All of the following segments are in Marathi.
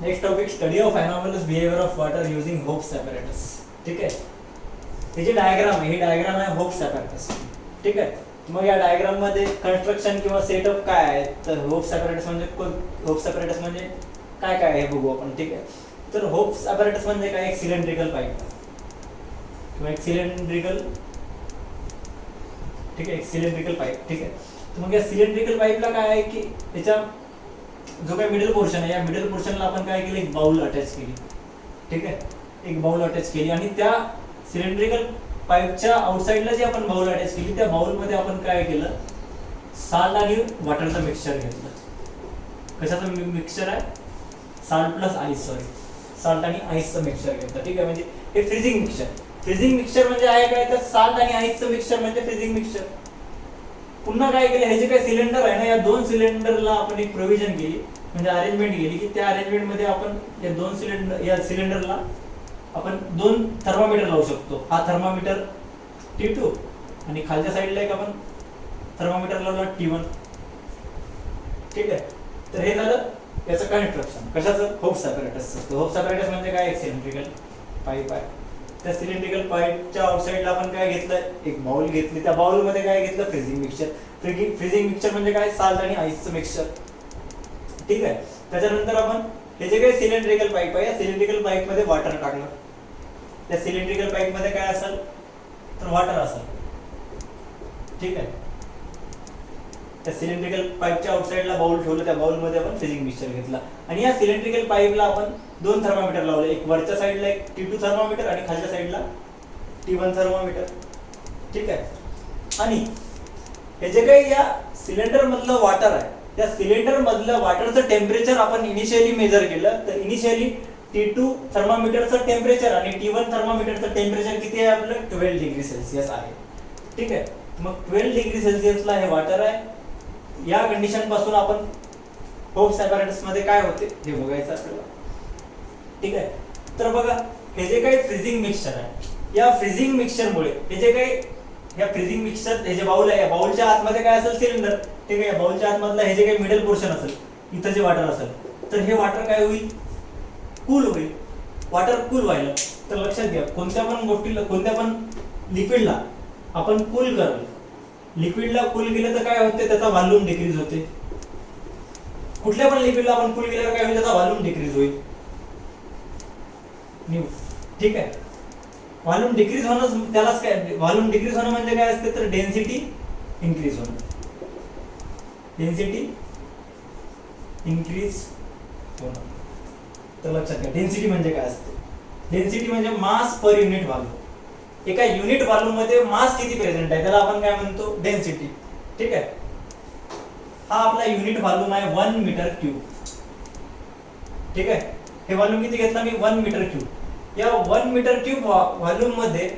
Next topic study of anomalous behaviour of water using Hope's apparatus. ठीक आहे, ही जी डायग्राम आहे ही डायग्राम आहे होप्स ॲपॅरेटस. ठीक आहे, मग या डायग्राम मध्ये कन्स्ट्रक्शन किंवा सेटअप काय आहे तर होप्स ॲपॅरेटस म्हणजे होप्स ॲपॅरेटस म्हणजे काय काय हे बघू आपण. ठीक आहे, तर होप्स ॲपॅरेटस म्हणजे काय, एक सिलेंड्रिकल पाईप किंवा एक सिलेंड्रिकल, ठीक आहे, एक सिलेंड्रिकल पाईप. ठीक आहे, तर मग या सिलेंड्रिकल पाईपला काय आहे की त्याच्या जो काही मिडल पोर्शन आहे या मिडल पोर्शनला आपण काय केलं, एक बाउल अटॅच केली. ठीक आहे, एक बाउल अटॅच केली आणि त्या सिलेंड्रिकल पाईपच्या आउटसाइडला जी आपण बाउल अटॅच केली त्या बाउलमध्ये आपण काय केलं, साल्ट आणि वॉटरचं मिक्सचर घेतलं. कशाचं मिक्सचर आहे, salt plus ice, sorry salt आणि आईसचं मिक्सचर घेतलं. ठीक आहे, म्हणजे हे फ्रीजिंग मिक्सचर. फ्रीजिंग मिक्सचर म्हणजे आहे काय, तर साल्ट आणि आईसचं मिक्सचर म्हणजे फ्रीजिंग मिक्सचर. पुन्हा काय केलं, हे जे काही सिलेंडर आहे ना या दोन सिलेंडरला आपण एक प्रोव्हिजन केली, म्हणजे अरेंजमेंट केली की त्या अरेंजमेंट मध्ये आपण या दोन या सिलेंडरला आपण दोन थर्मामीटर लावू शकतो. हा थर्मामीटर T2 आणि खालच्या साईडला एक आपण थर्मामीटर लावला T1. ठीक आहे, तर हे झालं याचं कन्स्ट्रक्शन. कशाचं, होप्स ॲपॅरेटसचं. होप्स ॲपॅरेटस म्हणजे काय, एक सिलेंड्रिकल पाईप आहे. त्या सिलेंड्रिकल पाईपच्या आउटसाइडला आपण काय घेतलं, एक बाउल घेतली. त्या बाउलमध्ये काय घेतलं, फ्रीजिंग मिक्सचर. फ्रीजिंग मिक्सचर म्हणजे काय, साल्ट आणि आईसचं मिक्सचर. ठीक आहे, त्याच्यानंतर आपण हे जे काही सिलेंड्रिकल पाईप आहे या सिलेंड्रिकल पाईप मध्ये वॉटर टाकलं. त्या सिलेंड्रिकल पाईप मध्ये काय असेल तर वॉटर असेल. ठीक आहे, त्या सिलेंड्रिकल पाईपच्या आउटसाइडला बाउल ठेवलं, त्या बाउल मध्ये आपण फ्रीजिंग मिक्सचर घेतला आणि या सिलेंड्रिकल पाईपला आपण दोन थर्मामीटर लावले. एक वरच्या साईडला एक T2 थर्मामीटर आणि खालच्या साईडला T1 थर्मामीटर. ठीक आहे, आणि हे जे काही या सिलेंडर मधलं वॉटर आहे त्या सिलेंडर मधलं वॉटरचं टेम्परेचर आपण इनिशियली मेजर केलं. तर इनिशियली T2 थर्मामीटरचं टेम्परेचर आणि T1 थर्मामीटरचं टेम्परेचर किती आहे आपलं, 12 डिग्री सेल्सिअस आहे. ठीक आहे, मग 12 डिग्री सेल्सिअसला हे वॉटर आहे. या कंडिशन पासून आपण होप्स ॲपॅरेटस मध्ये काय होते हे बघायचं आपल्याला. ठीक आहे, तर बघा हे जे काही फ्रीजिंग मिक्सचर आहे या फ्रीजिंग मिक्सचरमुळे हे जे काही या फ्रीजिंग मिक्सचर हे जे बाउल आहे या बाउलच्या आतमध्ये काय असेल, सिलेंडर. ठीक आहे, बाउलच्या आतमधलं हे जे काही मिडल पोर्शन असेल इथं जे वॉटर असेल तर हे वॉटर काय होईल, कूल होईल. वॉटर कूल व्हायला तर लक्षात घ्या, कोणत्या पण गोष्टीला कोणत्या पण लिक्विडला आपण कूल कराल, लिक्विडला कूल केलं तर काय होते, त्याचा व्हॉल्यूम डिक्रीज होते. कुठल्या पण लिक्विडला आपण कूल केल्यावर काय होईल, त्याचा व्हॉल्यूम डिक्रीज होईल. ठीक आहे, व्हॉल्यूम डिक्रीज होणं त्यालाच काय, व्हॉल्यूम डिक्रीज होणं म्हणजे काय असते तर डेन्सिटी इन्क्रीज होणं. डेन्सिटी इन्क्रीज होणं, तर लक्षात घ्या डेन्सिटी म्हणजे काय असते. डेन्सिटी म्हणजे मास पर युनिट व्हॉल्यूम. एका युनिट व्हॉल्यूम मध्ये मास किती प्रेझेंट आहे त्याला आपण काय म्हणतो, डेन्सिटी. ठीक आहे, हा आपला युनिट व्हॉल्यूम आहे 1 मीटर क्यूब. ठीक आहे, हे व्हॉल्यूम किती घेतला मी, 1 मीटर क्यूब. या 1 मीटर क्यूब व्हॉल्यूम मध्ये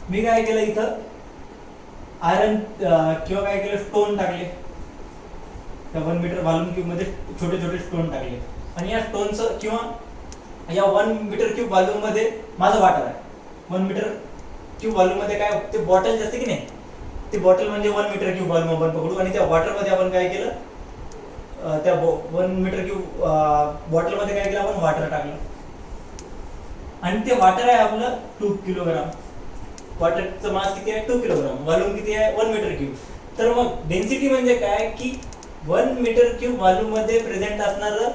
मी काय केलं, इथं आयरन किंवा काय केलं, स्टोन टाकले. त्या 1 मीटर व्हॉल्यूम क्यूब मध्ये छोटे छोटे स्टोन टाकले आणि या स्टोनचं किंवा या 1 मीटर क्यूब व्हॉल्यूम मध्ये माझं वॉटर आहे. 1 मीटर क्यूब व्हॉल्यूम मध्ये काय, ते बॉटल असते की नाही, ती बॉटल म्हणजे 1 मीटर क्यूब व्हॉल्यूम आपण पकडू आणि त्या वॉटर मध्ये आपण काय केलं, त्या 1 मीटर क्यूब बॉटल मध्ये काय केलं आपण, वॉटर टाकलं आणि ते वॉटर आहे आपलं 2 किलोग्राम. वॉटरचं मास किती आहे, 2 किलोग्राम. व्हॉल्यूम किती आहे, 1 मीटर क्यूब. तर मग डेन्सिटी म्हणजे काय की 1 मीटर क्यूब व्हॉल्यूम मध्ये प्रेझेंट असणारं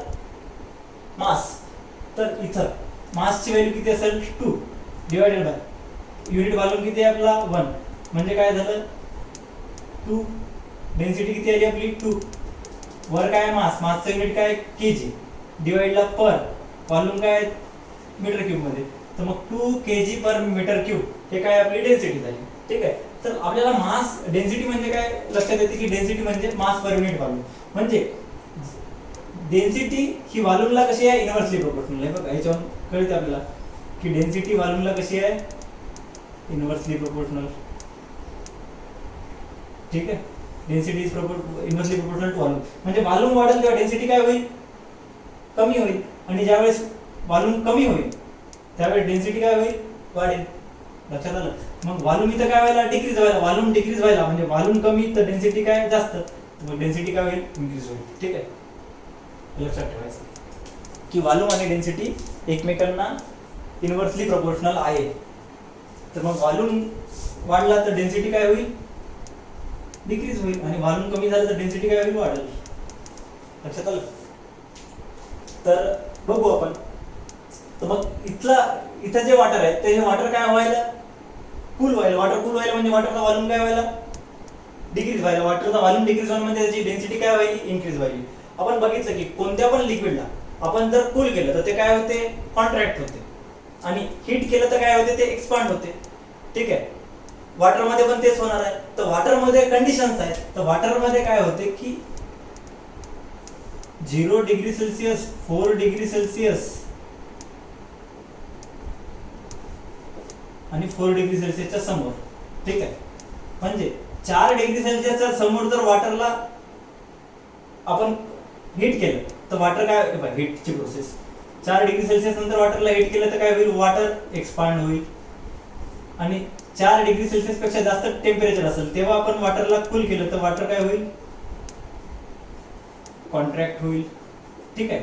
मास. तर इथं मासची व्हॅल्यू किती असेल, 2 डिवायडेड बाय युनिट व्हॉल्यूम किती आहे आपला, 1. म्हणजे काय झालं, 2. डेन्सिटी किती आली आपली, 2. वर काय मास, मासचं युनिट काय केजी, डिवाइडला पर व्हॉल्यूम काय मीटर क्यूब मध्ये. तर मग 2 kg पर मीटर क्यूब हे काय आपली डेन्सिटी झाली. ठीक आहे, तर आपल्याला मास डेन्सिटी म्हणजे काय लक्षात येते की डेन्सिटी म्हणजे मास पर युनिट व्हॉल्यूम. म्हणजे डेन्सिटी ही व्हॉल्यूमला कशी आहे, इनव्हर्सली प्रोपोर्शनल आहे. बघा याच्यावरून कळते आपल्याला की डेन्सिटी व्हॉल्यूमला कशी आहे, इनव्हर्सली प्रोपोर्शनल. ठीक आहे, density is inversely proportional to volume. म्हणजे व्हॉल्यूम वाढेल तेव्हा डेन्सिटी काय होईल, कमी होईल. आणि ज्यावेळेस व्हॉल्यूम कमी होईल त्यावेळेस डेन्सिटी काय होईल, वाढेल. लक्षात आलं. मग व्हॉल्यूम इथं काय व्हायला, डिक्रीज व्हायला. व्हॉल्यूम डिक्रीज व्हायला म्हणजे व्हॉल्यूम कमी तर डेन्सिटी काय जास्त, मग डेन्सिटी काय होईल, इन्क्रीज होईल. ठीक आहे, लक्षात ठेवायचं की व्हॉल्यूम आणि डेन्सिटी एकमेकांना इन्व्हर्सली प्रपोर्शनल आहे. तर मग व्हॉल्यूम वाढला तर डेन्सिटी काय होईल, डिक्रीज होईल, आणि व्हॉल्यूम कमी झालं तर डेन्सिटी काय होईल, वाढेल. लक्षात आलं. तर बघू आपण. तर मग इथं जे वॉटर आहे ते वॉटर काय व्हायला, कूल व्हायला. वॉटर कूल व्हायला म्हणजे वॉटरचा व्हॉल्यूम काय व्हायला, डिक्रीज व्हायला. वॉटरचा व्हॉल्यूम डिक्रीज व्हायला म्हणजे त्याची डेन्सिटी काय व्हायली, इन्क्रीज व्हायली. आपण बघितलं की कोणत्या पण लिक्विडला आपण जर कूल केलं तर ते काय होते, कॉन्ट्रॅक्ट होते, आणि हीट केलं तर काय होते, ते एक्सपांड होते. ठीक आहे. वॉटरमध्ये पण तेच होणार आहे. तर वॉटरमध्ये कंडिशन्स आहेत. तर वॉटरमध्ये काय होते की 0 डिग्री सेल्सिअस, 4 डिग्री सेल्सिअस आणि 4 डिग्री सेल्सिअसच्या समोर. ठीक आहे. म्हणजे 4 डिग्री सेल्सिअसच्या समोर जर वॉटरला आपण हीट केलं तर वॉटर काय, हीटची प्रोसेस 4 डिग्री सेल्सिअस नंतर वॉटरला हीट केलं तर काय होईल, वॉटर एक्सपांड होईल. आणि 4 डिग्री सेल्सिअस पेक्षा जास्त टेम्परेचर असेल तेव्हा आपण वॉटरला कूल केलं तर वॉटर काय होईल, कॉन्ट्रॅक्ट होईल. ठीक आहे.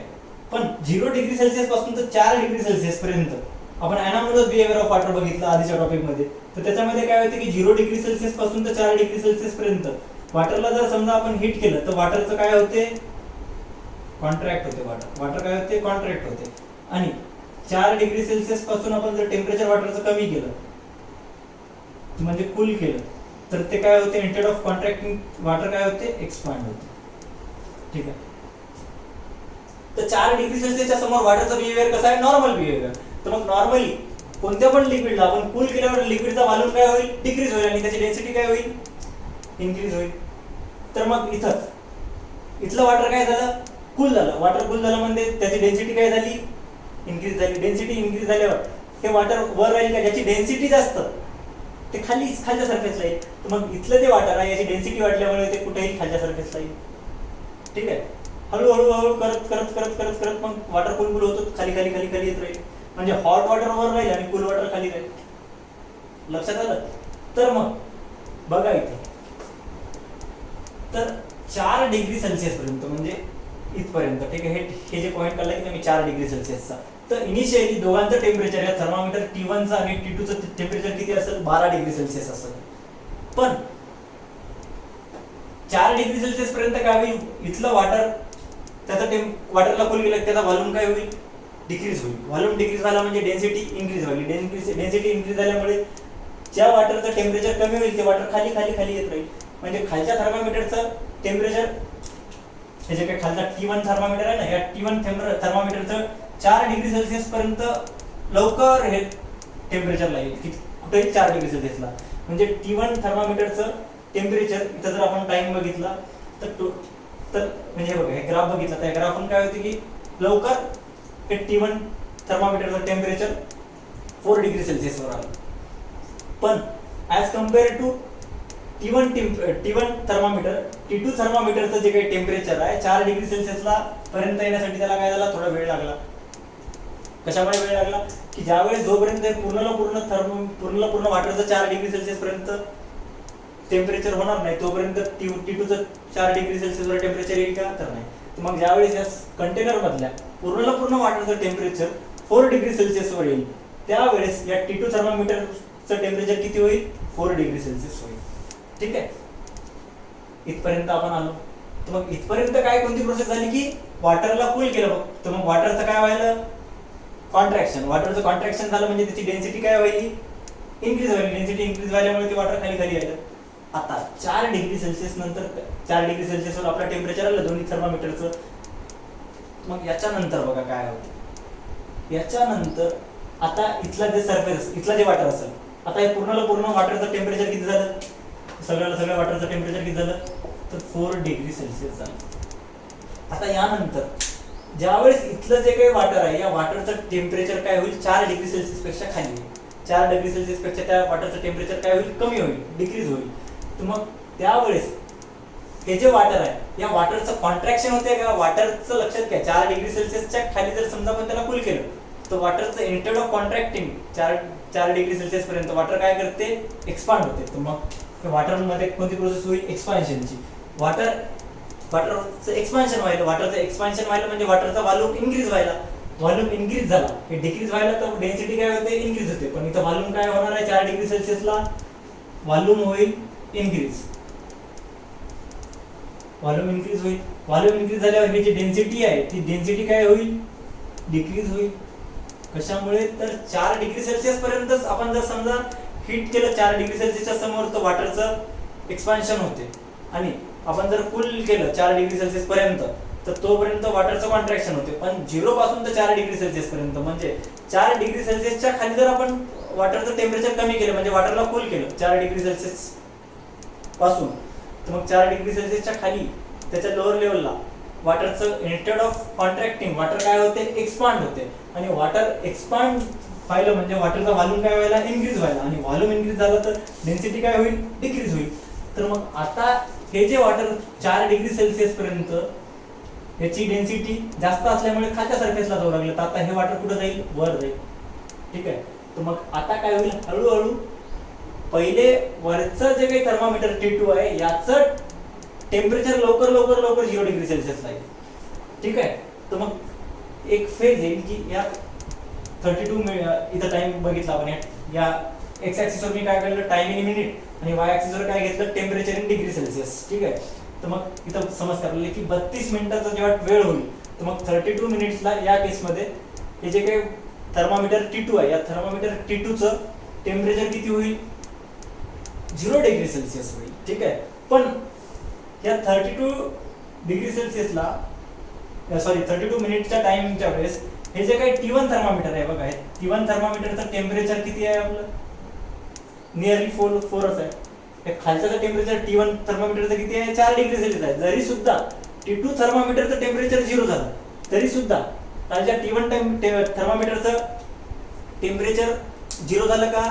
पण 0 डिग्री सेल्सिअस पासून तर 4 डिग्री सेल्सिअस पर्यंत आपण एनामोलस बिहेवियर ऑफ वॉटर बघितलं आधीच्या टॉपिक मध्ये. तर त्याच्यामध्ये काय होते की 0 डिग्री सेल्सिअस पासून तर 4 डिग्री सेल्सिअस पर्यंत वॉटरला जर समजा आपण हीट केलं तर वॉटरचं काय होते, कॉन्ट्रॅक्ट होते. वॉटर काय होते, कॉन्ट्रॅक्ट होते. आणि 4 डिग्री सेल्सिअस पासून आपण जर टेम्परेचर वॉटरचं कमी केलं म्हणजे कूल केलं तर ते काय होते, इंस्टेड ऑफ कॉन्ट्रॅक्टिंग वॉटर काय होते, एक्सपांड होते. ठीक आहे. तर 4 डिग्री सेल्सिअसच्या समोर वॉटरचा बिहेवियर कसा आहे, नॉर्मल बिहेवियर. तर मग नॉर्मली कोणत्या पण लिक्विडला आपण कूल केल्यावर लिक्विडचा व्हॉल्यूम काय होईल, डिक्रीज होईल, आणि त्याची डेन्सिटी काय होईल, इन्क्रीज होईल. तर मग इथलं वॉटर काय झालं, कूल झालं. वॉटर कूल झालं म्हणजे त्याची डेन्सिटी काय झाली, इन्क्रीज झाली. डेन्सिटी इन्क्रीज झाल्यावर हे वॉटर वर राहील का, ज्याची डेन्सिटी जास्त ते खालच्या सरफेसला येईल. तर मग इथलं जे वॉटर आहे याची डेन्सिटी वाढल्यामुळे ते कुठेही खालच्या सरफेसला येईल. ठीक आहे. हळूहळू करत करत करत करत करत मग वॉटर कूल होतो, खाली खाली खाली खाली येत राहील. म्हणजे हॉट वॉटर वर राहील आणि कूल वॉटर खाली राहील. लक्षात आलं. तर मग बघा इथे, तर 4 डिग्री सेल्सिअस पर्यंत म्हणजे इथपर्यंत. ठीक आहे. हे जे पॉईंट काढला की मी 4 डिग्री सेल्सिअसचा, तर इनिशियली दोघांचं टेम्परेचर या थर्मामीटर T1चा आणि T2चं टेम्परेचर किती असेल, 12 डिग्री सेल्सिअस असेल. पण 4 डिग्री सेल्सिअस पर्यंत काय होईल, इथलं वॉटर वॉटरला कूल केलं त्याचा व्हॉल्यूम काय होईल, डिक्रीज होईल. व्हॉल्यूम डिक्रीज झाला म्हणजे डेन्सिटी इन्क्रीज होईल. डेन्सिटी इन्क्रीज झाल्यामुळे ज्या वॉटरचं टेम्परेचर कमी होईल ते वॉटर खाली खाली खाली येत राहील. म्हणजे खालच्या थर्मामीटरचं टेम्परेचर, हे जे काही खालचा T1 थर्मामीटर आहे ना, या T1 थर्मामीटरचं 4 डिग्री सेल्सिअस पर्यंत लवकर हे टेम्परेचरला येईल, कुठेही 4 डिग्री सेल्सिअसला. म्हणजे T1 थर्मामीटरचं टेम्परेचर, इथं जर आपण टाइम बघितला तर म्हणजे बघा हे ग्राफ बघितला, त्या ग्राफून काय होते की लवकर हे T1 थर्मामीटरचं टेम्परेचर 4 डिग्री सेल्सिअस वर आलं. पण as compared to T1 thermometer, T2 थर्मामीटरचं जे काही टेम्परेचर आहे 4 डिग्री सेल्सिअसला पर्यंत येण्यासाठी त्याला काय झाला, थोडा वेळ लागला. कशामुळे वेळ लागला की ज्यावेळेस जोपर्यंत पूर्ण वॉटरचं 4 डिग्री सेल्सिअस पर्यंत टेम्परेचर होणार नाही तोपर्यंत T2चं 4 डिग्री सेल्सिअस वर टेम्परेचर येईल का, तर नाही. तर मग ज्यावेळेस या कंटेनर मधल्या पूर्ण वॉटरचं टेम्परेचर 4 डिग्री सेल्सिअस वर येईल त्यावेळेस या T2 थर्मामीटरचं टेम्परेचर किती होईल, 4 डिग्री सेल्सिअस होईल. ठीक आहे. इथपर्यंत आपण आलो. तर मग इथपर्यंत काय कोणती प्रोसेस झाली की वॉटरला कूल केलं. तर मग वॉटरचं काय व्हायलं, कॉन्ट्रॅक्शन. वॉटरचं कॉन्ट्रॅक्शन झालं म्हणजे त्याची डेन्सिटी काय व्हायली, इन्क्रीज व्हायली. डेन्सिटी इन्क्रीज झाल्यामुळे ते वॉटर खाली खाली आलं. आता 4 डिग्री सेल्सिअस नंतर 4 डिग्री सेल्सिअसवर आपलं टेम्परेचर आलं दोन्ही थर्मामीटरचं. मग याच्यानंतर बघा काय होतं. याच्यानंतर आता इथला जे सरफेस, इथला जे वॉटर असेल, आता हे पूर्ण वॉटरचं टेम्परेचर किती झालं, सगळ्या वॉटरचं टेम्परेचर किती झालं, तर 4 डिग्री सेल्सिअस झालं. आता यानंतर ज्यावेळेस इथलं जे काही वॉटर आहे या वॉटरचं टेम्परेचर काय होईल, 4 डिग्री सेल्सिअस पेक्षा खाली होईल. 4 डिग्री सेल्सिअस पेक्षा त्या वॉटरचं टेम्परेचर काय होईल, कमी होईल, डिक्रीज होईल. तर मग त्यावेळेस हे जे वॉटर आहे या वॉटरचं कॉन्ट्रॅक्शन होते का, वॉटरचं लक्षात घ्या 4 डिग्री सेल्सिअसच्या खाली जर समजा आपण त्याला कूल केलं तर वॉटरचं instead of contracting 4 degree Celsius पर्यंत वॉटर काय करते, एक्सपांड होते. तर मग वॉटरमध्ये कोणती प्रोसेस होईल, एक्सपान्शनची. वॉटर वॉटरचं एक्सपान्शन व्हायला, वॉटरचं एक्सपान्शन व्हायला म्हणजे वॉटरचा व्हॉल्यूम इन्क्रीज व्हायला, व्हॉल्यूम इन्क्रीज झाला, हे डिक्रीज व्हायला तर डेन्सिटी काय होते, इन्क्रीज होते. पण इथं व्हॉल्यूम काय होणार आहे, 4 डिग्री सेल्सिअसला व्हॉल्यूम होईल इन्क्रीज, व्हॉल्यूम इन्क्रीज होईल. व्हॉल्यूम इन्क्रीज झाल्यावर ही जी डेन्सिटी आहे ती डेन्सिटी काय होईल, डिक्रीज होईल. कशामुळे, तर 4 डिग्री सेल्सिअस पर्यंतच आपण जर समजा हीट केलं 4 डिग्री सेल्सिअसच्या समोर, तर वॉटरचं एक्सपान्शन होते. आणि आपण जर कूल केलं 4 डिग्री सेल्सिअस पर्यंत, तर तोपर्यंत वॉटरचं कॉन्ट्रॅक्शन होते. पण 0 पासून तर 4 डिग्री सेल्सिअस पर्यंत, म्हणजे 4 डिग्री सेल्सिअसच्या खाली जर आपण वॉटरचं टेम्परेचर कमी केलं, म्हणजे वॉटरला कूल केलं 4 डिग्री सेल्सिअस पासून, तर मग 4 डिग्री सेल्सिअसच्या खाली त्याच्या लोअर लेवलला वॉटरचं इन्स्टेड ऑफ कॉन्ट्रॅक्टिंग वॉटर काय होते, एक्सपांड होते. आणि वॉटर एक्सपांड व्हायला म्हणजे वॉटरचा व्हॉल्यूम काय व्हायला, इन्क्रीज व्हायला. आणि व्हॉल्यूम इन्क्रीज झालं तर डेन्सिटी काय होईल, डिक्रीज होईल. तर मग आता हे जे वॉटर 4 डिग्री सेल्सिअस पर्यंत याची डेन्सिटी जास्त असल्यामुळे खालच्या सरफेसला जाऊ लागलं, तर आता हे वॉटर कुठं जाईल, वर जाईल. ठीक आहे. तर मग आता काय होईल, हळूहळू पहिले वरचं जे काही थर्मामीटर T2 आहे याचं टेम्परेचर लवकर लवकर लवकर 0 डिग्री सेल्सिअसला येईल. ठीक आहे. तर मग एक फेज येईल की या 32 इथं टाइम बघितला आपण, या एक्स ऍक्सिसवर मी काय केलं, टाइम इन मिनिट, आणि वाय ऍक्सिसवर काय घेतलं, टेम्परेचर इन डिग्री सेल्सिअस. ठीक आहे. तर मग इथं समजतं आपल्याला की 32 मिनिटाचा जेव्हा वेळ होईल, तर मग 32 मिनिट्सला या केसमध्ये हे जे काही थर्मामीटर T2 आहे, या थर्मामीटर T2चं टेम्परेचर किती होईल, 0 डिग्री सेल्सिअस होईल. ठीक आहे. पण या 32 डिग्री सेल्सिअसला सॉरी 32 मिनिटच्या टाइमच्या वेळेस हे जे काही T1 थर्मामीटर आहे बघा, T1 थर्मामीटरचं टेम्परेचर किती आहे आपलं, नियरली 4च आहे. खालचं टेम्परेचर T1 थर्मामीटरचं किती आहे, 4 डिग्री सेल्सिअस आहे. जरी सुद्धा T2 थर्मामीटरचं टेम्परेचर 0 झालं तरी सुद्धा खालच्या T1 थर्मामीटरचं टेम्परेचर 0 झालं का,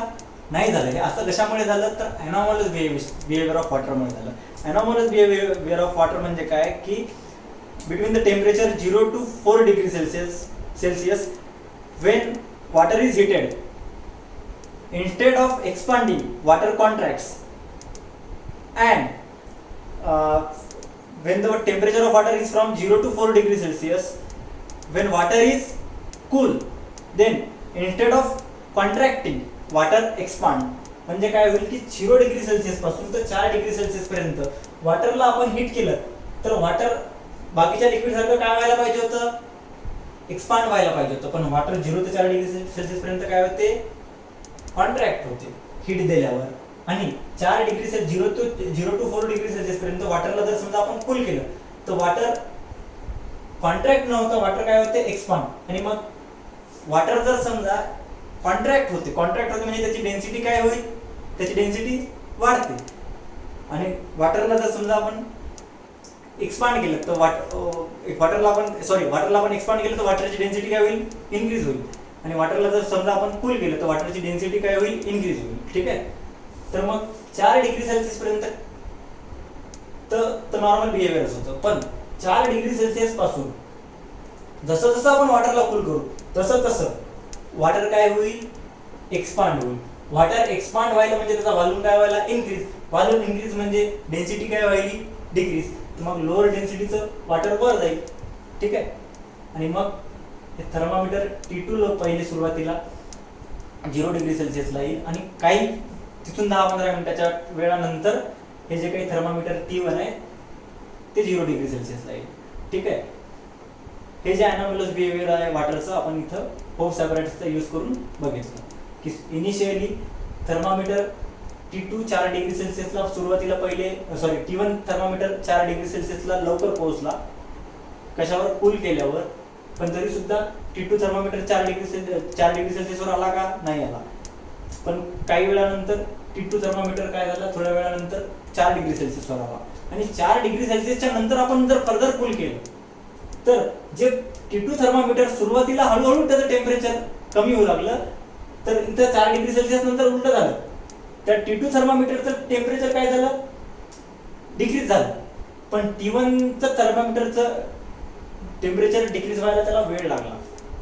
नाही झालं. हे असं कशामुळे झालं, तर एनॉमलस बिहेवियर ऑफ वॉटरमुळे झालं. एनॉमलस बिहेवियर ऑफ वॉटर म्हणजे काय की between the temperature 0 to 4 degree Celsius when water is heated, instead of expanding water contracts, and when the temperature of water is from 0 to 4 degree Celsius, when water is cool, then instead of contracting water expand. म्हणजे काय होईल की 0 डिग्री सेल्सिअस पासून तर 4 डिग्री सेल्सिअस पर्यंत वॉटरला आपण हीट केलं तर वॉटर बाकीच्या लिक्विड सारखं काय व्हायला पाहिजे होतं, एक्सपांड व्हायला पाहिजे होतं. पण वॉटर 0 ते 4 डिग्री सेल्सिअस पर्यंत काय होते, कॉन्ट्रॅक्ट होते हीट दिल्यावर. आणि 4 डिग्री 0 to 4 डिग्री सेल्सिअस पर्यंत वॉटरला जर समजा आपण कूल केलं तर वॉटर कॉन्ट्रॅक्ट नव्हतं, वॉटर काय होते, एक्सपांड. आणि मग वॉटर जर समजा कॉन्ट्रॅक्ट होते म्हणजे त्याची डेन्सिटी काय होईल, त्याची डेन्सिटी वाढते. आणि वॉटरला जर समजा आपण एक्सपांड केलं तर वॉटरला आपण एक्सपांड केलं तर वॉटरची डेन्सिटी काय होईल, इन्क्रीज होईल. आणि वॉटरला जर समजा आपण कूल केलं तर वॉटरची डेन्सिटी काय होईल, इन्क्रीज होईल. ठीक आहे. तर मग 4 डिग्री सेल्सिअस पर्यंत तर नॉर्मल बिहेवियरच होतं. पण 4 डिग्री सेल्सिअस पासून जसं जसं आपण वॉटरला कूल करू तसं तसं वॉटर काय होईल, एक्सपांड होईल. वॉटर एक्सपांड व्हायला म्हणजे त्याचा व्हॉल्यूम काय व्हायला, इन्क्रीज. व्हॉल्यूम इन्क्रीज म्हणजे डेन्सिटी काय व्हायली, डिक्रीज. तर मग लोअर डेन्सिटीचं वॉटर वर जाईल. ठीक आहे. आणि मग हे थर्मामीटर T2 पहिले सुरुवातीला 0 डिग्री सेल्सिअसला येईल आणि काही तिथून 10-15 मिनिटाच्या वेळानंतर हे जे काही थर्मामीटर T1 आहे ते 0 डिग्री सेल्सिअसला येईल. ठीक आहे. हे जे एनॉमलस बिहेवियर आहे वॉटरचं आपण इथं होप्स ॲपरेटसचा यूज करून बघितलं की इनिशियली थर्मामीटर T2 4 डिग्री सेल्सिअसला सुरुवातीला T1 थर्मामीटर 4 डिग्री सेल्सिअसला लवकर पोहोचला कशावर, कूल केल्यावर. पण तरी सुद्धा T2 थर्मामीटर 4 डिग्री सेल्सिअसवर आला का, नाही आला. पण काही वेळानंतर T2 थर्मामीटर काय झाला, थोड्या वेळानंतर 4 डिग्री सेल्सिअसवर आला. आणि 4 डिग्री सेल्सिअसच्या नंतर आपण जर फर्दर कूल केलं तर जे T2 थर्मामीटर सुरुवातीला हळूहळू त्याचं टेम्परेचर कमी होऊ लागलं, तर इथं 4 डिग्री सेल्सिअस नंतर उलट झालं. त्या T2 थर्मामीटरचं टेम्परेचर काय झालं, डिक्रीज झालं. पण T1चं थर्मामीटरचं टेम्परेचर डिक्रीज व्हायला त्याला वेळ लागला.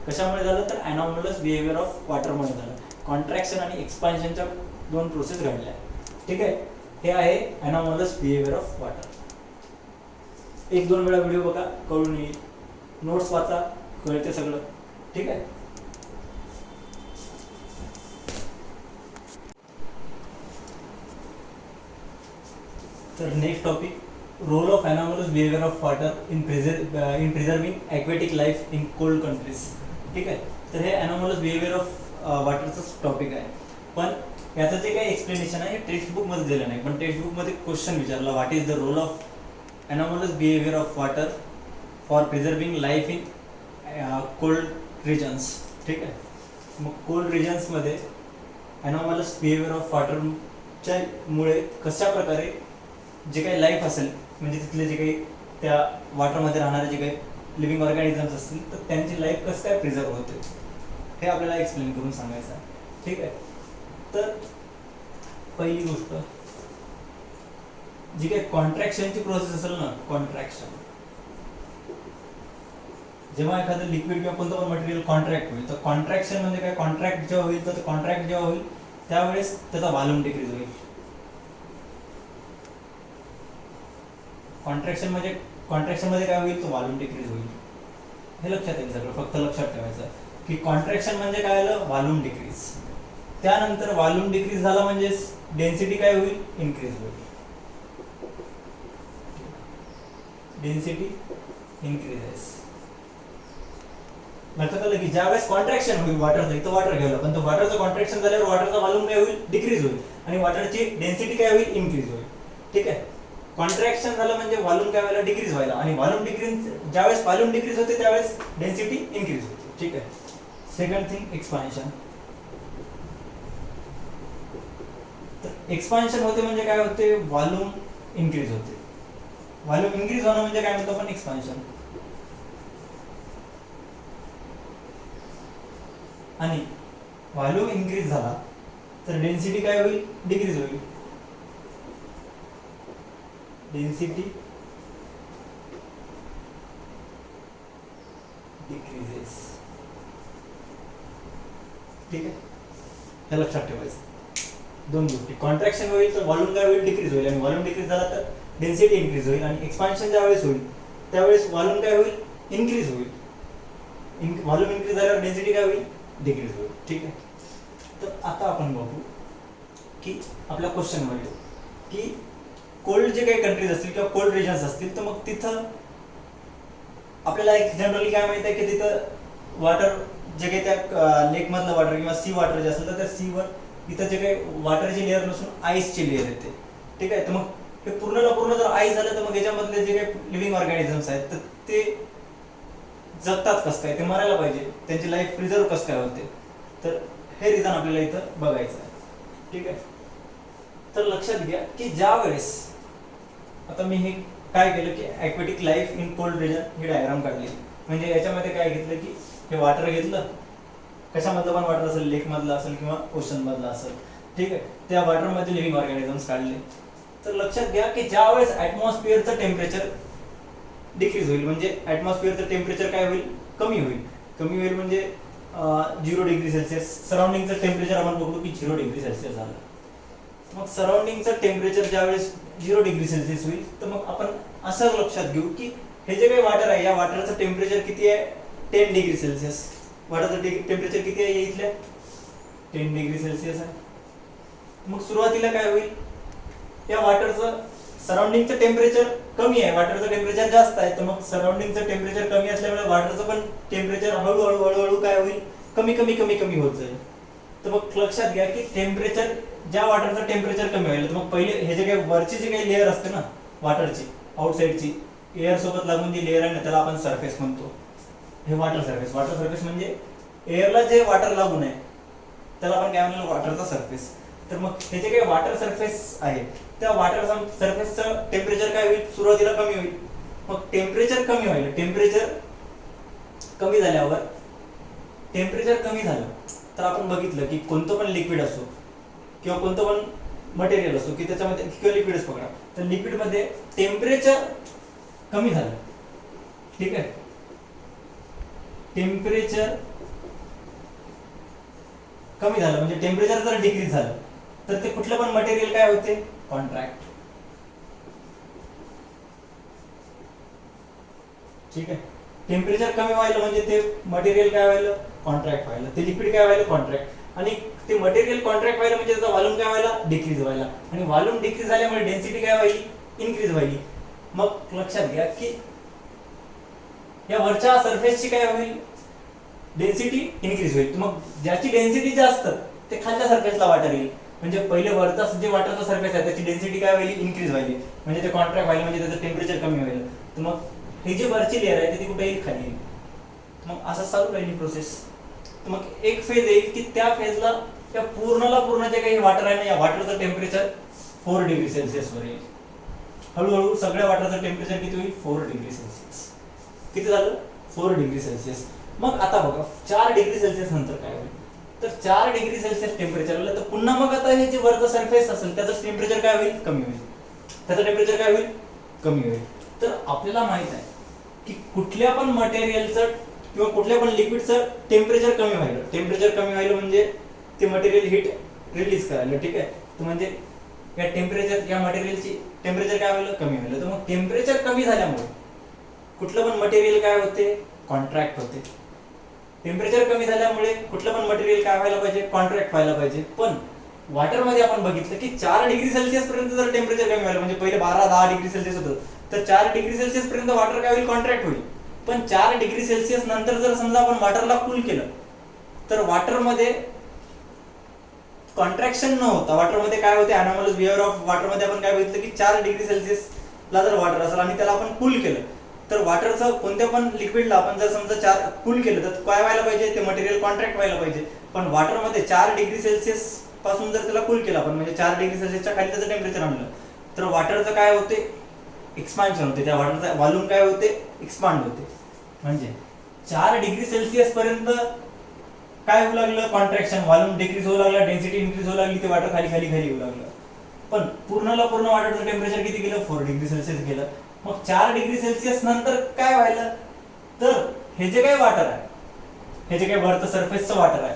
कशामुळे झालं, तर एनॉमलस बिहेवियर ऑफ वॉटरमुळे झालं. कॉन्ट्रॅक्शन आणि एक्सपान्शनच्या 2 प्रोसेस घडल्या. ठीक आहे. हे आहे एनॉमलस बिहेवियर ऑफ वॉटर. एक दोन वेळा व्हिडिओ बघा, कळून येईल. नोट्स वाचा, कळते सगळं. ठीक आहे. तर next topic, role of anomalous behaviour of water in preserving aquatic life in cold countries. ठीक आहे. तर हे एनॉमलस बिहेवियर ऑफ वॉटरचंच टॉपिक आहे. पण याचं जे काही एक्सप्लेनेशन आहे हे टेक्स्टबुकमध्ये दिलं नाही, पण टेक्स्टबुकमध्ये क्वेश्चन विचारला, what is the role of anomalous behaviour of water for preserving life in cold regions. ठीक आहे. मग कोल्ड रिजन्समध्ये एनॉमलस बिहेवियर ऑफ वॉटरच्या मुळे कशा प्रकारे जे काही लाईफ असेल, म्हणजे तिथले जे काही त्या वॉटरमध्ये राहणारे जे काही लिव्हिंग ऑर्गॅनिझम्स असतील तर त्यांची लाईफ कसं काय प्रिझर्व होते हे आपल्याला एक्सप्लेन करून सांगायचं आहे. ठीक आहे. तर पहिली गोष्ट, जी काही कॉन्ट्रॅक्शनची प्रोसेस असेल ना, कॉन्ट्रॅक्शन, जेव्हा एखादं लिक्विड किंवा कोणतं पण मटेरियल कॉन्ट्रॅक्ट होईल तर कॉन्ट्रॅक्शन म्हणजे काय, कॉन्ट्रॅक्ट जेव्हा होईल तर कॉन्ट्रॅक्ट जेव्हा होईल त्यावेळेस त्याचा व्हॉल्यूम डिक्रीज होईल. कॉन्ट्रॅक्शनमध्ये काय होईल, तो व्हॉल्यूम डिक्रीज होईल. हे लक्षात येईल सगळं, फक्त लक्षात ठेवायचं की कॉन्ट्रॅक्शन म्हणजे काय आलं, व्हॉल्यूम डिक्रीज. त्यानंतर व्हॉल्यूम डिक्रीज झाला म्हणजे डेन्सिटी काय होईल, इन्क्रीज होईल. Density increases. लक्षात आलं की ज्यावेळेस कॉन्ट्रॅक्शन होईल वॉटरचं, इथं वॉटर घ्यायला, पण तो वॉटरचं कॉन्ट्रॅक्शन झाल्यावर वॉटरचा व्हॉल्यूम काय होईल, डिक्रीज होईल, आणि वॉटरची डेन्सिटी काय होईल, इन्क्रीज होईल. ठीक आहे. कॉन्ट्रॅक्शन झालं म्हणजे व्हॉल्यूम काय व्हायला, डिक्रीज व्हायला, आणि व्हॉल्यूम डिक्रीज, ज्यावेळेस व्हॉल्यूम डिक्रीज होते त्यावेळेस डेन्सिटी इन्क्रीज होते. ठीक आहे. Second thing, expansion. तर एक्सपान्शन होते म्हणजे काय होते, व्हॉल्यूम इन्क्रीज होते. व्हॉल्यूम इन्क्रीज होणं म्हणजे काय म्हणतो आपण, एक्सपान्शन. आणि व्हॉल्यूम इन्क्रीज झाला तर डेन्सिटी काय होईल, डिक्रीज होईल. Density decreases. ठीक आहे. हे लक्षात ठेवायचं. दोन गोष्टी, कॉन्ट्रॅक्शन होईल तर व्हॉल्यूम काय होईल, डिक्रीज होईल, आणि व्हॉल्यूम डिक्रीज झाला तर डेन्सिटी इन्क्रीज होईल, आणि एक्सपान्शन ज्यावेळेस होईल त्यावेळेस व्हॉल्यूम काय होईल, इन्क्रीज होईल. व्हॉल्यूम इन्क्रीज झाल्यावर डेन्सिटी काय होईल, डिक्रीज होईल. ठीक आहे. तर आता आपण बघू की आपल्या क्वेश्चनवर येऊ की कोल्ड जे काही कंट्रीज असतील किंवा कोल्ड रिजन्स असतील तर मग तिथं आपल्याला एक जनरली काय माहिती आहे की तिथं वॉटर जे काही त्या लेक मधलं वॉटर किंवा सी वॉटर जे असेल तर त्या सीवर इथं जे काही वॉटरची लेअर नसून आईसची लेअर येते. ठीक आहे. तर मग हे पूर्णला पूर्ण जर आईस झालं तर मग याच्यामधले जे काही लिव्हिंग ऑर्गॅनिझम्स आहेत तर ते जगतात कसं काय, ते मरायला पाहिजे, त्यांची लाईफ प्रिझर्व कसं काय होते. तर हे रिझन आपल्याला इथं बघायचं आहे. ठीक आहे. तर लक्षात घ्या की ज्या वेळेस आता मी हे काय केलं की aquatic life in cold region ही डायग्राम काढली. म्हणजे याच्यामध्ये काय घेतलं की हे वॉटर घेतलं, कशामधलं पण वॉटर असेल, लेक मधलं असेल किंवा ओशन मधलं असेल. ठीक आहे. त्या वॉटरमध्ये लिव्हिंग ऑर्गॅनिझम्स काढले. तर लक्षात घ्या की ज्या वेळेस ॲटमॉस्फिअरचं टेम्परेचर डिक्रीज होईल, म्हणजे ॲटमॉस्फिअरचं टेम्परेचर काय होईल, कमी होईल. कमी होईल म्हणजे 0 डिग्री सेल्सिअस. सराउंडिंगचं टेम्परेचर आपण बघू की 0 डिग्री सेल्सिअस झालं. मग सराउंडिंगचं टेम्परेचर ज्यावेळेस 0 डिग्री सेल्सिअस होईल तर मग आपण असं लक्षात घेऊ की हे जे काही वॉटर आहे या वॉटरचं टेम्परेचर किती आहे, 10 डिग्री सेल्सिअस. वॉटरचं टेम्परेचर किती आहे इथल्या, 10 डिग्री सेल्सिअस आहे. मग सुरुवातीला काय होईल, या वॉटरचं सराउंडिंगचं टेम्परेचर कमी आहे, वॉटरचं टेम्परेचर जास्त आहे. तर मग सराउंडिंगचं टेम्परेचर कमी असल्यामुळे वॉटरचं पण टेम्परेचर हळूहळू काय होईल, कमी कमी कमी कमी होत जाईल. तर मग लक्षात घ्या की टेम्परेचर, ज्या वॉटरचं टेम्परेचर कमी होईल तर मग पहिले हे जे काही वरची जी काही लेअर असते ना वॉटरची, आउटसाइडची एअर सोबत लागून जी लेअर आहे ना त्याला आपण सरफेस म्हणतो. हे वॉटर सरफेस. वॉटर सरफेस म्हणजे एअरला जे वॉटर लागून आहे त्याला आपण काय म्हणतो, वॉटरचा सरफेस. तर मग हे जे काही वॉटर सरफेस आहे त्या वॉटर सरफेसचं टेम्परेचर काय होईल, सुरुवातीला कमी होईल. मग टेम्परेचर कमी होईल, टेम्परेचर कमी झाल्यावर, टेम्परेचर कमी झालं तर आपण बघितलं की कोणतं पण लिक्विड असो किंवा कोणतं पण मटेरियल असो की त्याच्यामध्ये, किंवा लिक्विडच पकडा, तर लिक्विडमध्ये टेम्परेचर कमी झालं. ठीक आहे. टेम्परेचर कमी झालं म्हणजे टेम्परेचर जर डिक्रीज झालं तर ते कुठलं पण मटेरियल काय होते, कॉन्ट्रॅक्ट. ठीक आहे. टेम्परेचर कमी व्हायला म्हणजे ते मटेरियल काय व्हायला, कॉन्ट्रॅक्ट व्हायला, ते लिक्विड काय व्हायला, कॉन्ट्रॅक्ट, आणि ते मटेरियल कॉन्ट्रॅक्ट व्हायला म्हणजे त्याचा व्हॉल्यूम काय व्हायला, डिक्रीज व्हायला, आणि व्हॉल्यूम डिक्रीज झाल्यामुळे डेन्सिटी काय व्हायली, इन्क्रीज व्हायली. मग लक्षात घ्या की या वरच्या सरफेसची काय होईल, डेन्सिटी इन्क्रीज होईल. मग ज्याची डेन्सिटी जास्त ते खालच्या सरफेसला वाटर येईल, म्हणजे पहिले वरचा जे वाटरचा सरफेस आहे त्याची डेन्सिटी काय व्हायली, इन्क्रीज व्हायली, म्हणजे ते कॉन्ट्रॅक्ट व्हायला म्हणजे त्याचं टेम्परेचर कमी होईल. तर मग हे जी वरची लेअर आहे ती कुठे येईल, खाली येईल. मग असं चालू राहील प्रोसेस. तर मग एक फेज येईल की त्या फेजला त्या पूर्ण जे काही वॉटर आहे ना, या वॉटरचं टेम्परेचर 4 डिग्री सेल्सिअस वर येईल. हळूहळू सगळ्या वॉटरचं टेम्परेचर किती होईल, 4 डिग्री सेल्सिअस. किती झालं, 4 डिग्री सेल्सिअस. मग आता बघा 4 डिग्री सेल्सिअस नंतर काय होईल, तर 4 डिग्री सेल्सिअस टेम्परेचर आलं तर पुन्हा मग आता हे जे वरचं सरफेस असेल त्याचं टेम्परेचर काय होईल, कमी होईल. त्याचं टेम्परेचर काय होईल, कमी होईल. तर आपल्याला माहित आहे की कुठल्या पण मटेरियलचं किंवा कुठल्या पण लिक्विडचं टेम्परेचर कमी व्हायला, टेम्परेचर कमी व्हायला म्हणजे ते मटेरियल हीट रिलीज करायला. ठीक आहे. तर म्हणजे या टेम्परेचर, या मटेरियलची टेम्परेचर काय व्हायला, कमी व्हायला. तर मग टेम्परेचर कमी झाल्यामुळे कुठलं पण मटेरियल काय होते, कॉन्ट्रॅक्ट होते. टेम्परेचर कमी झाल्यामुळे कुठलं पण मटेरियल काय व्हायला पाहिजे, कॉन्ट्रॅक्ट व्हायला पाहिजे. पण वॉटरमध्ये आपण बघितलं की 4 डिग्री सेल्सिअस पर्यंत जर टेम्परेचर कमी व्हायला, म्हणजे पहिले 12-10 डिग्री सेल्सिअस होतं, तर 4 डिग्री सेल्सिअस पर्यंत वॉटर काय होईल, कॉन्ट्रॅक्ट होईल. पण 4 डिग्री सेल्सिअस नंतर जर समजा आपण वॉटरला कूल केलं तर वॉटरमध्ये कॉन्ट्रॅक्शन न होता वॉटरमध्ये काय होते, अनॉमलस बिहेवियर ऑफ वॉटरमध्ये आपण काय बघितलं की 4 डिग्री सेल्सिअसला जर वॉटर असेल आणि त्याला आपण कूल केलं तर वॉटरचं कोणत्या पण लिक्विडला आपण जर समजा कूल केलं तर काय व्हायला पाहिजे, ते मटेरियल कॉन्ट्रॅक्ट व्हायला पाहिजे. पण वॉटरमध्ये 4 डिग्री सेल्सिअस पासून जर त्याला कूल केलं आपण, म्हणजे 4 डिग्री सेल्सिअसच्या खाली त्याचं टेम्परेचर आणलं तर वॉटरचं काय होते, एक्सपान्शन होते. त्या वॉटरचा व्हॉल्यूम काय होते, एक्सपांड होते. म्हणजे 4 डिग्री सेल्सिअस पर्यंत काय होऊ लागलं, कॉन्ट्रॅक्शन, व्हॉल्यूम डिक्रीज होऊ लागला, डेन्सिटी इन्क्रीज होऊ लागली, ते वॉटर खाली येऊ लागलं. पण पूर्ण वॉटरचं टेम्परेचर किती गेलं, 4 डिग्री सेल्सिअस गेलं. मग 4 डिग्री सेल्सिअस नंतर काय व्हायला, तर हे जे काही वॉटर आहे, हे जे काही वरचं सरफेसचं वॉटर आहे,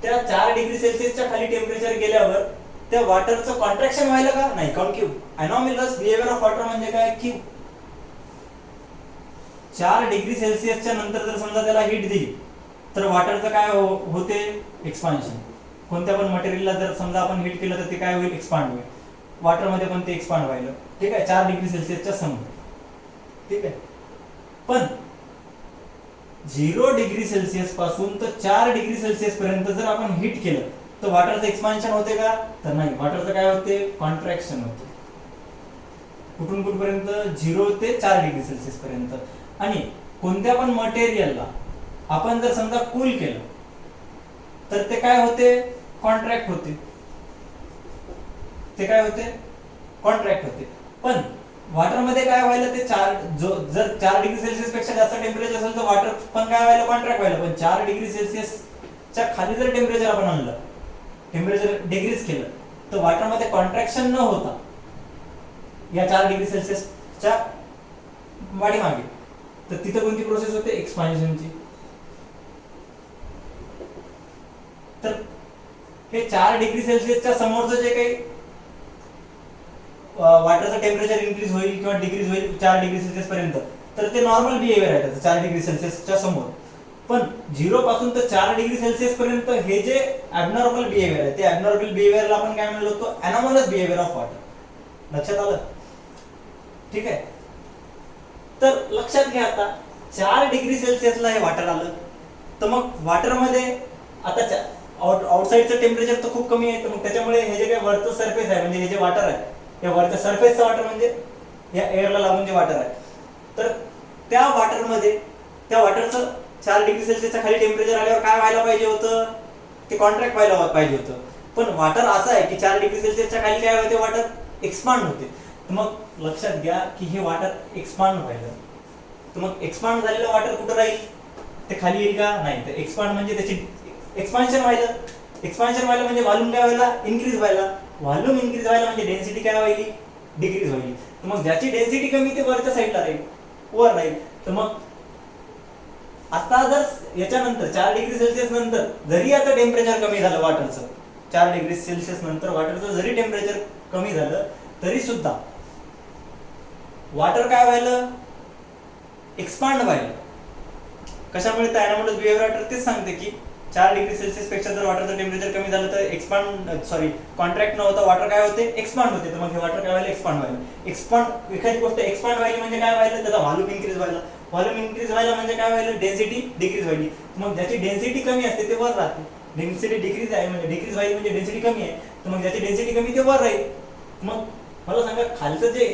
त्या 4 डिग्री सेल्सिअसच्या खाली टेम्परेचर गेल्यावर त्या वॉटरचं कॉन्ट्रॅक्शन व्हायला का नाही, कारण की अनॉमलस बिहेवियर ऑफ वॉटर म्हणजे काय की 4 डिग्री सेल्सिअसच्या नंतर जर समजा त्याला हीट दिली तर वॉटरचं काय होते, एक्सपान्शन. कोणत्या पण मटेरियलला जर समजा आपण हीट केलं तर ते काय होईल, एक्सपांड होईल. वॉटरमध्ये पण ते एक्सपांड व्हायला. ठीक आहे, 4 डिग्री सेल्सिअसच्या समोर. ठीक आहे. पण 0 डिग्री सेल्सिअस पासून तर 4 डिग्री सेल्सिअस पर्यंत जर आपण हीट केलं तर वॉटरचं एक्सपान्शन होते का, तर नाही. वॉटरचं काय होते, कॉन्ट्रॅक्शन होते. कुठून कुठपर्यंत, 0 ते 4 डिग्री सेल्सिअस पर्यंत. आणि कोणत्या पण मटेरियलला आपण जर समजा कूल केलं तर ते काय होते, कॉन्ट्रॅक्ट होते. ते काय होते, कॉन्ट्रॅक्ट होते. पण वॉटरमध्ये काय व्हायला, ते जर 4 डिग्री सेल्सिअस पेक्षा जास्त टेम्परेचर असेल तर वॉटर पण काय व्हायला, कॉन्ट्रॅक्ट व्हायला. पण 4 डिग्री सेल्सिअसच्या खाली जर टेम्परेचर आपण आणलं, टेम्परेचर डिग्रीज केलं, तर वॉटरमध्ये कॉन्ट्रॅक्शन न होता या 4 डिग्री सेल्सिअसच्या वाढीमागे, तर तिथे कोणती प्रोसेस होते, एक्सपान्शनची. तर हे 4 डिग्री सेल्सिअसच्या समोरचं जे काही वॉटरचं टेम्परेचर इन्क्रीज होईल किंवा डिक्रीज होईल 4 डिग्री सेल्सिअस पर्यंत, तर ते नॉर्मल बिहेवियर आहे त्याचं 4 डिग्री सेल्सिअसच्या समोर. पण 0 पासून तर 4 डिग्री सेल्सिअस पर्यंत हे जे ॲबनॉर्मल बिहेवियर आहे, ते ॲबनॉर्मल बिहेवियरला आपण काय म्हणलो होतो, अनॉमलस बिहेवियर ऑफ वॉटर. लक्षात आलं. ठीक आहे. तर लक्षात घ्या, आता 4 डिग्री सेल्सिअसला हे वॉटर आलं तर मग वॉटरमध्ये आता आउटसाइडचं टेम्परेचर तर खूप कमी आहे, तर मग त्याच्यामुळे हे जे काही वरचं सरफेस आहे, म्हणजे हे जे वॉटर आहे, या वरच्या सरफेसचं वॉटर म्हणजे या एअरला लागून जे वॉटर आहे, तर त्या वॉटरमध्ये त्या वॉटरचं 4 डिग्री सेल्सिअसच्या खाली टेम्परेचर आल्यावर काय व्हायला पाहिजे होतं, ते कॉन्ट्रॅक्ट व्हायला पाहिजे होतं. पण वॉटर असं आहे की 4 डिग्री सेल्सिअसच्या खाली काय होते, वॉटर एक्सपांड होते. तर मग लक्षात घ्या की हे वॉटर एक्सपांड व्हायला, तर मग एक्सपांड झालेलं वॉटर कुठं राहील, ते खाली येईल का, नाही. तर एक्सपांड म्हणजे त्याची एक्सपान्शन व्हायला. एक्सपान्शन व्हायला म्हणजे व्हॉल्यूम काय व्हायला, इन्क्रीज व्हायला. व्हॉल्यूम इन्क्रीज व्हायला म्हणजे डेन्सिटी काय व्हायली, डिक्रीज व्हायली. तर मग ज्याची डेन्सिटी कमी ते वरच्या साईडला राहील, वर राहील. तर मग आता जर याच्यानंतर 4 डिग्री सेल्सिअस नंतर जरी आता टेम्परेचर कमी झालं वॉटरचं, 4 डिग्री सेल्सिअस नंतर वॉटरचं जरी टेम्परेचर कमी झालं तरी सुद्धा वॉटर काय व्हायला, एक्सपांड व्हायला. कशामुळे तर ॲनामोलस बिहेवियर वॉटर तेच सांगते की 4 डिग्री सेल्सिअस पेक्षा जर वॉटरचं टेम्परेचर कमी झालं तर कॉन्ट्रॅक्ट न होता वॉटर काय होते, एक्सपांड होते. तर मग हे वॉटर काय व्हायला, एक्सपांड व्हायला. एक्सपांड, एखादी गोष्ट एक्सपांड व्हायली म्हणजे काय व्हायला, त्याचा व्हॉल्यूम इन्क्रीज व्हायला. व्हॉल्यूम इन्क्रीज व्हायला म्हणजे काय व्हायला, डेन्सिटी डिक्रीज व्हायली. मग ज्याची डेन्सिटी कमी असते ते वर राहते. डेन्सिटी डिक्रीज आहे म्हणजे डिक्रीज व्हायली म्हणजे डेन्सिटी कमी आहे, तर मग ज्याची डेन्सिटी कमी ते वर राहील. मग मला सांगा, खालचं जे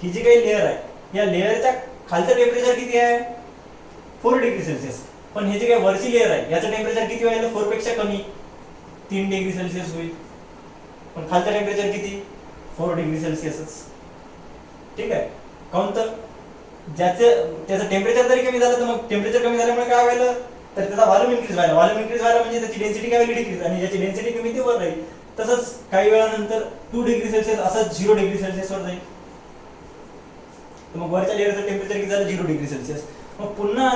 ही जी काही लेअर आहे, या लेअरच्या खालचं टेम्परेचर किती आहे, 4 डिग्री सेल्सिअस. पण हे जे काही वरची लेअर आहे याचं टेम्परेचर किती व्हायला, 4 पेक्षा कमी, 3 डिग्री सेल्सिअस होईल. पण खालचं टेम्परेचर किती, 4 डिग्री सेल्सिअसच. ठीक आहे. काऊन तर त्याचं टेम्परेचर जरी कमी झालं तर मग टेम्परेचर कमी झाल्यामुळे काय व्हायला, तर त्याचा व्हॉल्यूम इन्क्रीज व्हायला. व्हॉल्यूम इन्क्रीज व्हायला म्हणजे त्याची डेन्सिटी काय व्हायली, डिक्रीज. आणि ज्याची डेन्सिटी कमी ते वर राहील. तसंच काही वेळानंतर 2 डिग्री सेल्सिअस असं 0 डिग्री सेल्सिअस वर जाईल. तर मग वरच्या लेअरचं टेम्परेचर किती झालं, 0 डिग्री सेल्सिअस. मग पुन्हा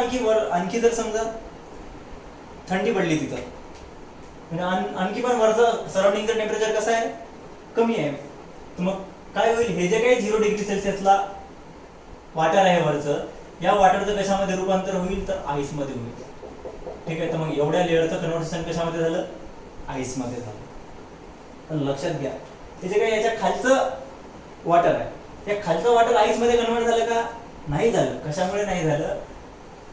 आणखी जर समजा थंडी पडली तिथं, म्हणजे आणखी पण वरचं सराउंडिंगचं टेम्परेचर कसं आहे, कमी आहे. तर मग काय होईल, हे जे काही 0 डिग्री सेल्सिअसला वॉटर आहे वरचं, या वॉटरचं कशामध्ये रूपांतर होईल, तर आईस मध्ये होईल. ठीक आहे. तर मग एवढ्या लेअरचं कन्व्हर्सेशन कशामध्ये झालं, आईस मध्ये झालं. पण लक्षात घ्या, हे जे काही याच्या खालचं वॉटर आहे, या खालचं वॉटर आईस मध्ये कन्वर्ट झालं का, नाही झालं. कशामुळे नाही झालं,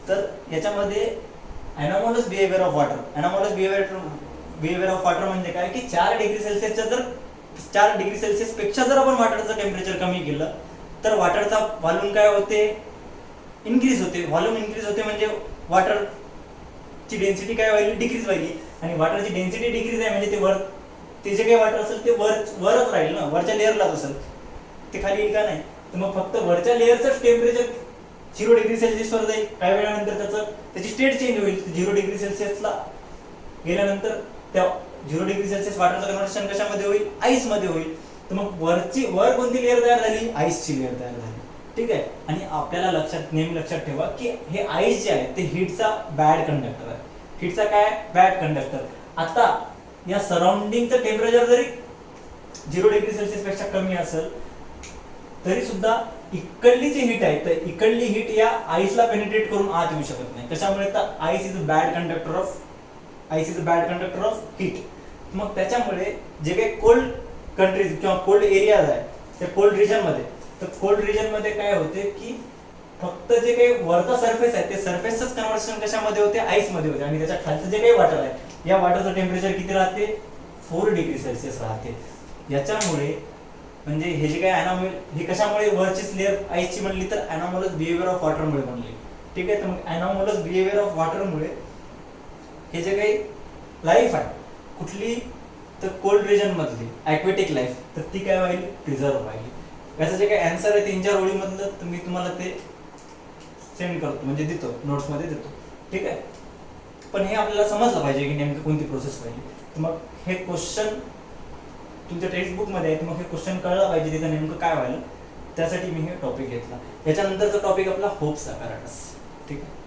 तर याच्यामध्ये anomalous behaviour of water. Anomalous behaviour of water म्हणजे काय की 4 डिग्री सेल्सिअसच्या जर 4 डिग्री सेल्सिअस पेक्षा जर आपण वॉटरचं टेम्परेचर कमी केलं तर वॉटरचा व्हॉल्यूम काय होते, इन्क्रीज होते. व्हॉल्यूम इन्क्रीज होते म्हणजे वॉटरची डेन्सिटी काय व्हायली, डिक्रीज व्हायली. आणि वॉटरची डेन्सिटी डिक्रीज आहे म्हणजे ते जे काही वॉटर असेल ते वरच राहील ना, वरच्या लेअरलाच असेल, ते खाली येईल का नाही. तर मग फक्त वरच्या लेअरचं टेम्परेचर 0 डिग्री सेल्सिअसवर जाईल. काही वेळानंतर त्याची स्टेट चेंज होईल. 0 डिग्री सेल्सिअसला गेल्यानंतर त्या 0 डिग्री सेल्सिअस वॉटरचं कन्व्हर्शन कशामध्ये होईल, आईस मध्ये होईल. तर मग वर कोणती लेअर तयार झाली, आईसची लेअर तयार झाली. ठीक आहे. आणि आपल्याला नेहमी लक्षात ठेवा की हे आईस जे आहे ते हीटचा बॅड कंडक्टर आहे. हीटचा काय, बॅड कंडक्टर. आता या सराउंडिंगचं टेम्परेचर जरी 0 डिग्री सेल्सिअस पेक्षा कमी असेल तरी सुद्धा इकडली जी हीट आहे, तर इकडली हीट या आईसला पेनिट्रेट करून आत येऊ शकत नाही. कशामुळे, तर ice is a bad conductor of heat. मग त्याच्यामुळे जे काही कोल्ड कंट्रीज किंवा कोल्ड एरियाज आहे, त्या कोल्ड रिजन मध्ये काय होते की फक्त जे काही वरचा सरफेस आहे ते सरफेसच कन्व्हर्शन कशामध्ये होते, आईस मध्ये होते. आणि त्याच्या खालचं जे काही वॉटर आहे, या वॉटरचं टेम्परेचर किती राहते, 4 डिग्री सेल्सिअस राहते. याच्यामुळे म्हणजे हे जे काही हे कशामुळे वरचीच लेअर आईसची म्हणली, तर ॲनामोलस बिहेवियर ऑफ वॉटरमुळे बनली. ठीक आहे. तर मग ॲनामोलस बिहेवियर ऑफ वॉटरमुळे हे जे काही लाईफ आहे कुठली, तर कोल्ड रिजन मधली ॲक्वेटिक लाईफ, तर ती काय व्हायली, प्रिझर्व व्हायली. याचं जे काही आन्सर आहे 3-4 ओळीमधलं, तर मी तुम्हाला ते सेंड करतो, म्हणजे देतो, नोट्समध्ये देतो. ठीक आहे. पण हे आपल्याला समजलं पाहिजे की नेमकी कोणती प्रोसेस पाहिजे. तर मग हे क्वेश्चन तुमच्या टेक्स्ट बुकमध्ये आहे, तर मग हे क्वेश्चन कळलं पाहिजे तिथं नेमकं काय व्हायला. त्यासाठी मी हे टॉपिक घेतला. याच्यानंतरचा टॉपिक आपला होप्स apparatus. ठीक आहे.